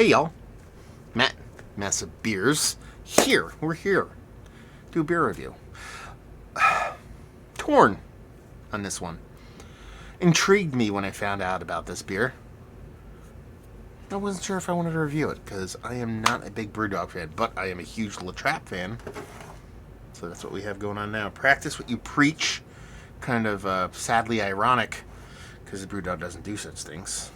Hey y'all, Matt, Massive Beers, here, we're here, do a beer review. Torn on this one. Intrigued me when I found out about this beer. I wasn't sure if I wanted to review it, because I am not a big BrewDog fan, but I am a huge Trappe fan. So that's what we have going on now. Practice what you preach, kind of sadly ironic, because the BrewDog doesn't do such things.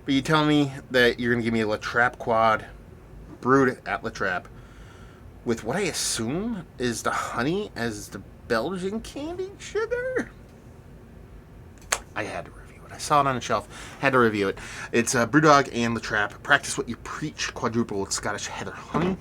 But you tell me that you're going to give me a Trappe quad brewed at Trappe with what I assume is the honey as the Belgian candied sugar? I had to review it. I saw it on the shelf. Had to review it. It's BrewDog and Trappe. Practice what you preach. Quadruple with Scottish heather honey.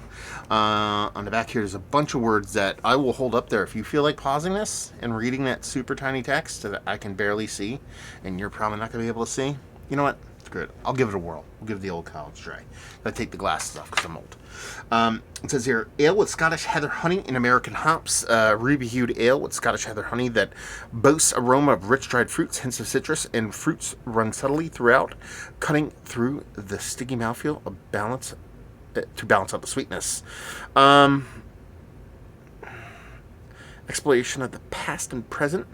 On the back here, there's a bunch of words that I will hold up there. If you feel like pausing this and reading that super tiny text that I can barely see, and you're probably not going to be able to see, you know what? Good. I'll give it a whirl. We'll give the old college try. I take the glasses off because I'm old. It says here, ale with Scottish heather honey and American hops. Ruby-hued ale with Scottish heather honey that boasts aroma of rich dried fruits, hints of citrus, and fruits run subtly throughout, cutting through the sticky mouthfeel to balance out the sweetness. Exploration of the past and present.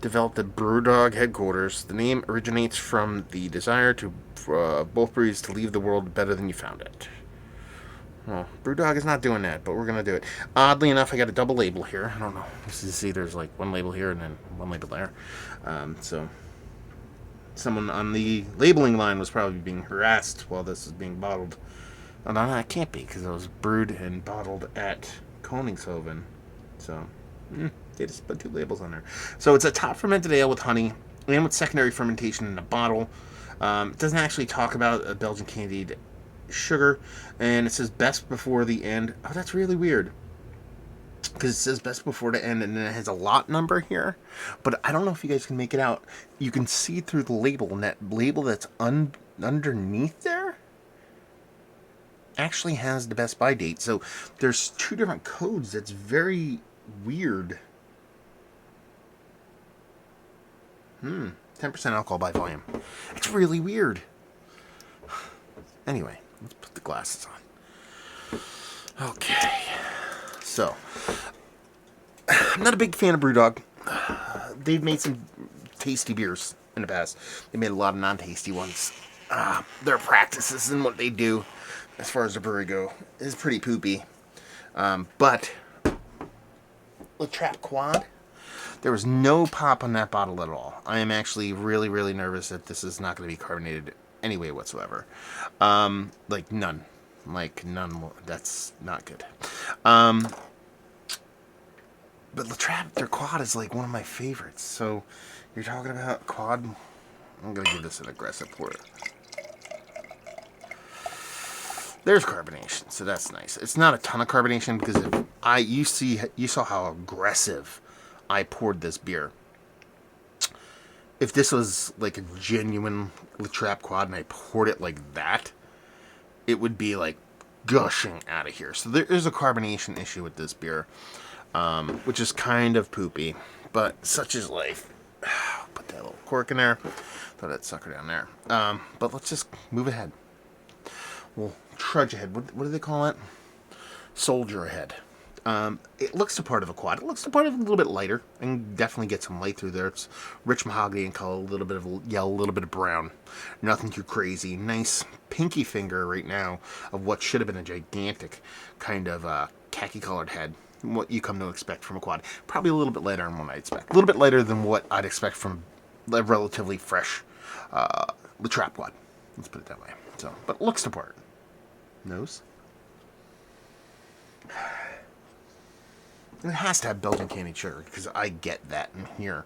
Developed at BrewDog headquarters. The name originates from the desire to both breweries to leave the world better than you found it. Well, BrewDog is not doing that, but we're going to do it. Oddly enough, I got a double label here. I don't know. You see there's like one label here and then one label there. So someone on the labeling line was probably being harassed while this is being bottled. Oh, no, it can't be because it was brewed and bottled at Koningshoven. So... they just put two labels on there. So it's a top fermented ale with honey and with secondary fermentation in a bottle. It doesn't actually talk about a Belgian candied sugar, and it says best before the end. Oh, that's really weird, because it says best before the end, and then it has a lot number here, but I don't know if you guys can make it out. You can see through the label, and that label that's underneath there actually has the best by date. So there's two different codes. That's very weird. 10% alcohol by volume. It's really weird. Anyway, let's put the glasses on. Okay. So, I'm not a big fan of BrewDog. They've made some tasty beers in the past. They made a lot of non-tasty ones. Their practices and what they do, as far as the brewery go, is pretty poopy. But the Trappe Quad, there was no pop on that bottle at all. I am actually really, really nervous that this is not going to be carbonated any way whatsoever. Like none. That's not good. But Trappe, their quad is like one of my favorites. So you're talking about quad. I'm going to give this an aggressive pour. There's carbonation, so that's nice. It's not a ton of carbonation because you saw how aggressive I poured this beer. If this was like a genuine Trappe quad and I poured it like that, it would be like gushing out of here. So there is a carbonation issue with this beer, which is kind of poopy, but such is life. Put that little cork in there. Throw that sucker down there. But let's just move ahead. We'll trudge ahead. What do they call it? Soldier ahead. It looks the part of a quad. It looks the part of a little bit lighter. And definitely get some light through there. It's rich mahogany in color, a little bit of yellow, a little bit of brown. Nothing too crazy. Nice pinky finger right now of what should have been a gigantic kind of khaki colored head. What you come to expect from a quad. Probably a little bit lighter than what I'd expect. A little bit lighter than what I'd expect from a relatively fresh Trappe quad. Let's put it that way. So, but it looks the part. Nose. It has to have Belgian candied sugar because I get that in here.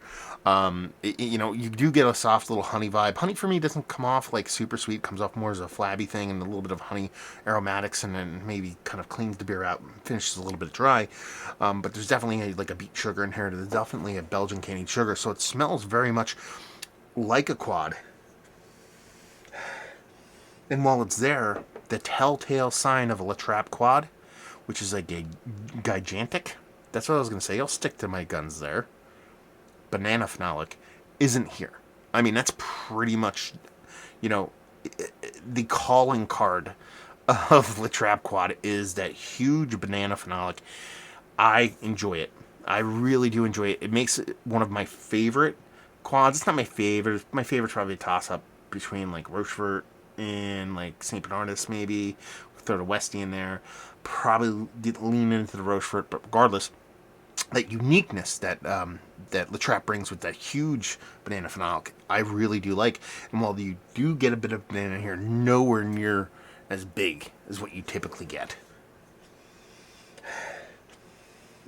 You do get a soft little honey vibe. Honey for me doesn't come off like super sweet. It comes off more as a flabby thing and a little bit of honey aromatics, and then maybe kind of cleans the beer out and finishes a little bit dry. But there's definitely like a beet sugar in here. There's definitely a Belgian candied sugar, so it smells very much like a quad. And while it's there, the telltale sign of a Trappe quad, which is like a gigantic. That's what I was going to say. I'll stick to my guns there. Banana Phenolic isn't here. I mean, that's pretty much, the calling card of the Trappe quad is that huge banana phenolic. I enjoy it. I really do enjoy it. It makes it one of my favorite quads. It's not my favorite. My favorite's probably a toss up between like Rochefort and like St. Bernardus, maybe. Throw the Westie in there. Probably lean into the Rochefort, but regardless, that uniqueness that that La Trappe brings with that huge banana phenolic, I really do like. And while you do get a bit of banana here, nowhere near as big as what you typically get.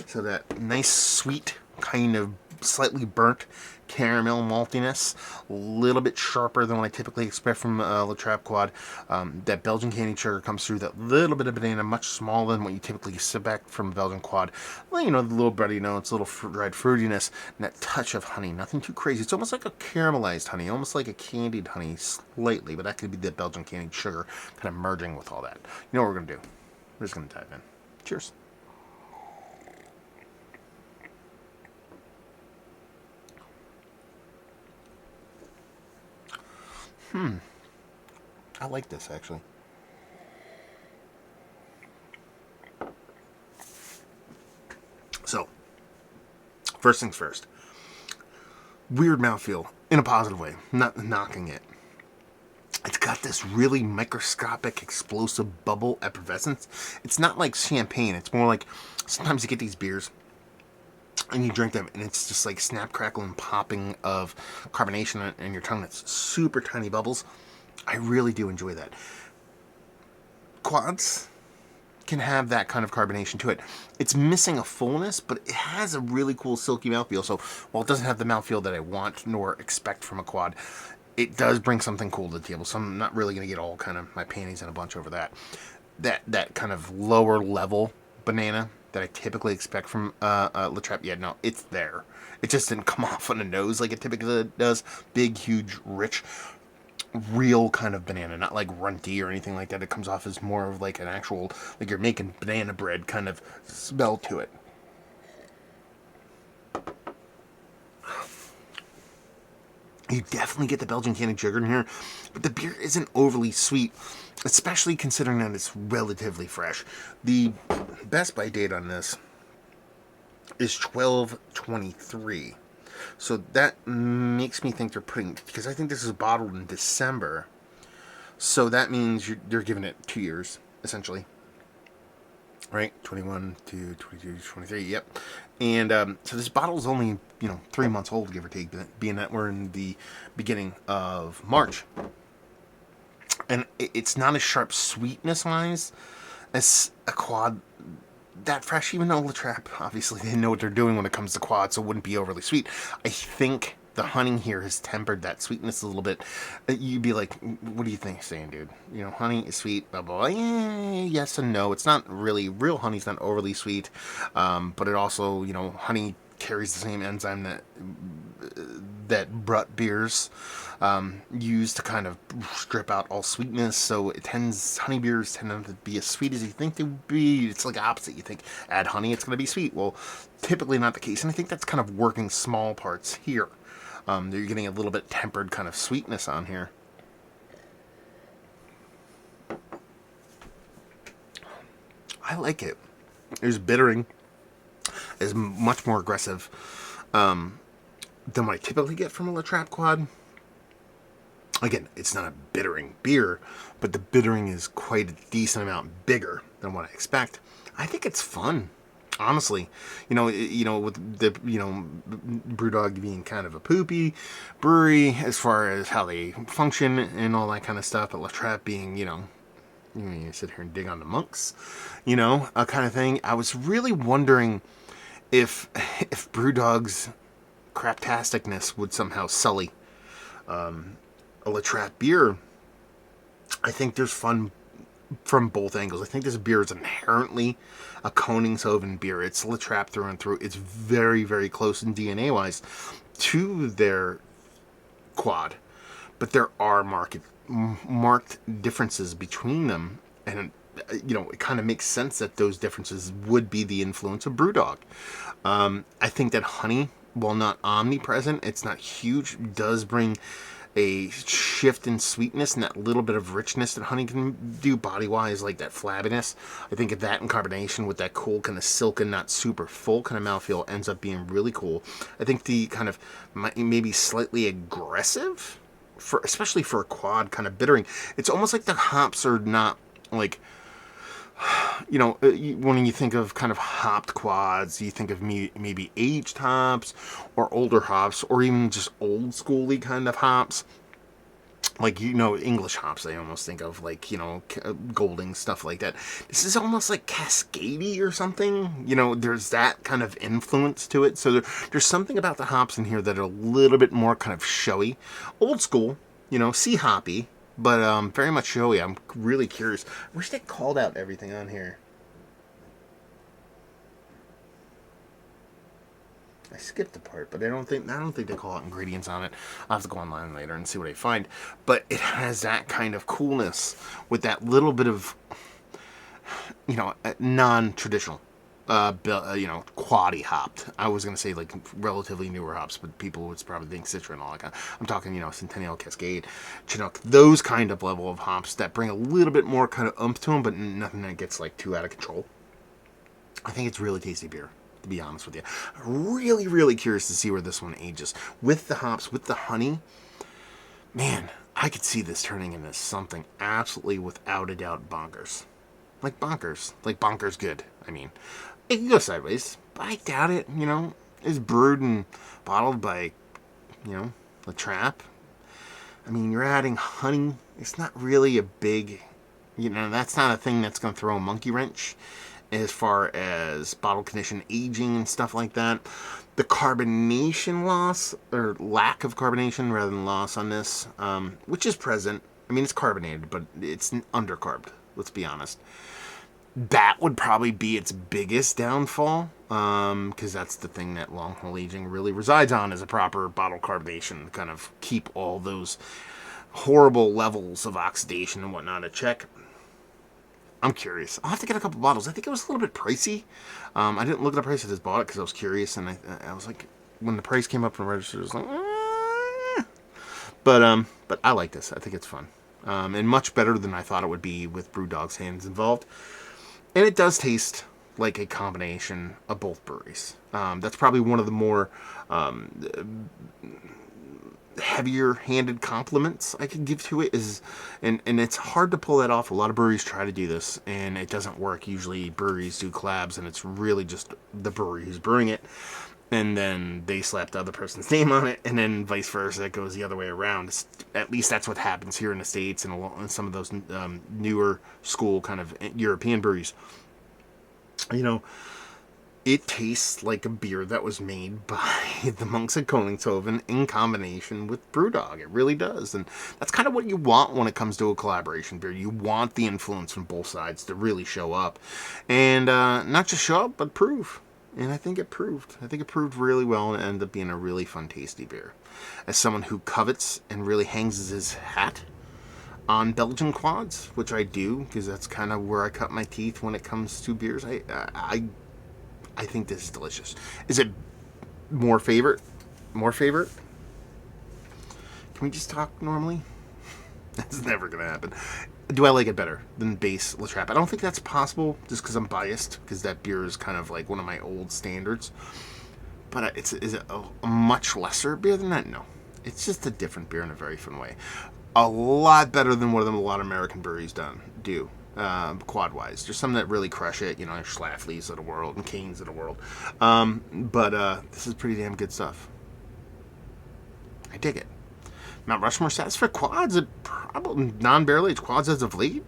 So that nice, sweet, kind of slightly burnt caramel maltiness, a little bit sharper than what I typically expect from La Trappe quad. That Belgian candied sugar comes through, that little bit of banana, much smaller than what you typically expect from a Belgian quad. Well, you know, the little bready notes, a little dried fruitiness, and that touch of honey. Nothing too crazy. It's almost like a caramelized honey, almost like a candied honey slightly, but that could be the Belgian candied sugar kind of merging with all that. You know what we're going to do? We're just going to dive in. Cheers. I like this, actually. So, first things first. Weird mouthfeel, in a positive way, not knocking it. It's got this really microscopic, explosive bubble effervescence. It's not like champagne. It's more like, sometimes you get these beers, and you drink them, and it's just like snap, crackle, and popping of carbonation in your tongue. It's super tiny bubbles. I really do enjoy that. Quads can have that kind of carbonation to it. It's missing a fullness, but it has a really cool silky mouthfeel. So while it doesn't have the mouthfeel that I want nor expect from a quad, it does bring something cool to the table. So I'm not really going to get all kind of my panties in a bunch over that. That kind of lower level banana that I typically expect from La Trappe, yeah, no, it's there. It just didn't come off on the nose like it typically does. Big, huge, rich, real kind of banana, not like runty or anything like that. It comes off as more of like an actual, like you're making banana bread kind of smell to it. You definitely get the Belgian candied sugar in here, but the beer isn't overly sweet, especially considering that it's relatively fresh. The best by date on this is 12/23. So that makes me think they're putting, because I think this is bottled in December. So that means they're giving it 2 years, essentially. Right? 21 to 22 to 23, yep. And so this bottle is only, 3 months old, give or take, being that we're in the beginning of March. And it's not as sharp sweetness-wise as a quad that fresh, even though La Trappe, obviously, they know what they're doing when it comes to quad, so it wouldn't be overly sweet. I think the honey here has tempered that sweetness a little bit. You'd be like, what do you think, saying, dude? Honey is sweet, blah, blah, blah. Yes and no. It's not really, real honey's not overly sweet, but it also, honey carries the same enzyme that Brut beers use to kind of strip out all sweetness. So honey beers tend not to be as sweet as you think they would be. It's like opposite. You think add honey, it's going to be sweet. Well, typically not the case. And I think that's kind of working small parts here. You're getting a little bit tempered kind of sweetness on here. I like it. There's bittering. Is much more aggressive than what I typically get from a La Trappe quad. Again, it's not a bittering beer, but the bittering is quite a decent amount bigger than what I expect. I think it's fun, honestly. With the BrewDog being kind of a poopy brewery as far as how they function and all that kind of stuff, but La Trappe being, you sit here and dig on the monks, a kind of thing. I was really wondering if BrewDog's craptasticness would somehow sully a La Trappe beer. I think there's fun from both angles. I think this beer is inherently a Koningshoven beer. It's La Trappe through and through. It's very, very close in DNA-wise to their quad, but there are marked differences between them, and it kind of makes sense that those differences would be the influence of BrewDog. I think that honey, while not omnipresent, it's not huge, does bring a shift in sweetness and that little bit of richness that honey can do body-wise, like that flabbiness. I think that in combination with that cool kind of silken, not super full kind of mouthfeel ends up being really cool. I think the kind of maybe slightly aggressive, especially for a quad kind of bittering, it's almost like the hops are not like... when you think of kind of hopped quads, you think of maybe aged hops or older hops or even just old schooly kind of hops. Like, English hops, I almost think of, like, Golding, stuff like that. This is almost like Cascadey or something. There's that kind of influence to it. So there's something about the hops in here that are a little bit more kind of showy. Old school, sea hoppy. But very much showy. I'm really curious. I wish they called out everything on here. I skipped the part, but I don't think they call out ingredients on it. I'll have to go online later and see what I find. But it has that kind of coolness with that little bit of, non-traditional. Quaddy hopped. I was going to say, like, relatively newer hops, but people would probably think Citra and all that kind of. I'm talking, Centennial, Cascade, Chinook, those kind of level of hops that bring a little bit more kind of oomph to them, but nothing that gets, like, too out of control. I think it's really tasty beer, to be honest with you. Really, really curious to see where this one ages. With the hops, with the honey, man, I could see this turning into something absolutely, without a doubt, bonkers. Like bonkers. Like bonkers good, I mean. It can go sideways, but I doubt it, It's brewed and bottled by, the Trappe. I mean, you're adding honey. It's not really a big, that's not a thing that's going to throw a monkey wrench as far as bottle condition aging and stuff like that. The carbonation loss, or lack of carbonation rather than loss on this, which is present. I mean, it's carbonated, but it's undercarbed, let's be honest. That would probably be its biggest downfall, because that's the thing that long haul aging really resides on, is a proper bottle carbonation to kind of keep all those horrible levels of oxidation and whatnot at check. I'm curious. I'll have to get a couple bottles. I think it was a little bit pricey. I didn't look at the price I just bought it because I was curious, and I was like, when the price came up from the register, I was like, But I like this. I think it's fun, and much better than I thought it would be with BrewDog's hands involved. And it does taste like a combination of both breweries. That's probably one of the more heavier-handed compliments I could give to it. And it's hard to pull that off. A lot of breweries try to do this, and it doesn't work. Usually breweries do collabs, and it's really just the brewery who's brewing it. And then they slap the other person's name on it, and then vice versa. It goes the other way around. At least that's what happens here in the States and some of those newer school kind of European breweries. It tastes like a beer that was made by the monks at Koningshoven in combination with BrewDog. It really does. And that's kind of what you want when it comes to a collaboration beer. You want the influence from both sides to really show up. And not just show up, but prove. And I think it proved. I think it proved really well and ended up being a really fun, tasty beer. As someone who covets and really hangs his hat on Belgian quads, which I do, because that's kind of where I cut my teeth when it comes to beers, I think this is delicious. Is it more favorite? More favorite? Can we just talk normally? That's never going to happen. Do I like it better than base La Trappe? I don't think that's possible, just because I'm biased, because that beer is kind of like one of my old standards. But is it a much lesser beer than that? No. It's just a different beer in a very fun way. A lot better than what a lot of American breweries do. Quad-wise. There's some that really crush it, Schlafly's of the world and Cane's of the world. But this is pretty damn good stuff. I dig it. Mount Rushmore status for quads, probably non-barrel aged quads as of late.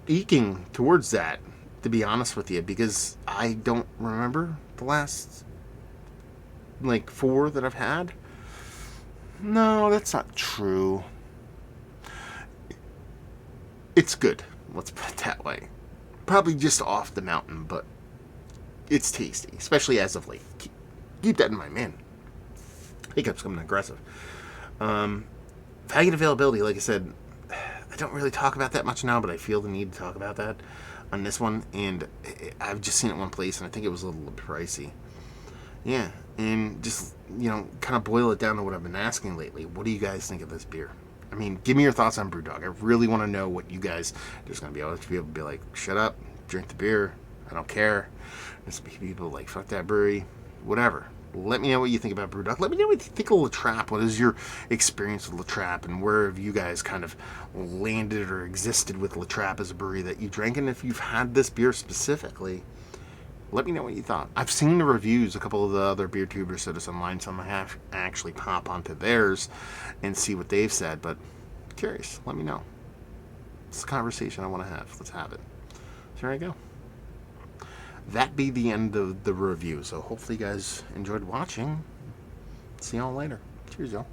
Eking towards that, to be honest with you, because I don't remember the last 4 that I've had. No, that's not true. It's good, let's put it that way. Probably just off the mountain, but it's tasty, especially as of late. Keep that in mind, man. Hiccup's coming aggressive. Value and availability, like I said, I don't really talk about that much now, but I feel the need to talk about that on this one. And I've just seen it one place, and I think it was a little pricey. Yeah, and just, kind of boil it down to what I've been asking lately. What do you guys think of this beer? I mean, give me your thoughts on BrewDog. I really want to know what you guys... There's going to be able to be like, shut up, drink the beer, I don't care. There's people like, fuck that brewery, whatever. Let me know what you think about BrewDog. Let me know what you think of La Trappe. What is your experience with La Trappe, and where have you guys kind of landed or existed with La Trappe as a brewery that you drank? And if you've had this beer specifically, let me know what you thought. I've seen the reviews, a couple of the other beer tubers said it's online, so I'm going to actually pop onto theirs and see what they've said, but curious. Let me know. It's a conversation I want to have. Let's have it. So there I go. That be the end of the review. So hopefully you guys enjoyed watching. See y'all later. Cheers, y'all.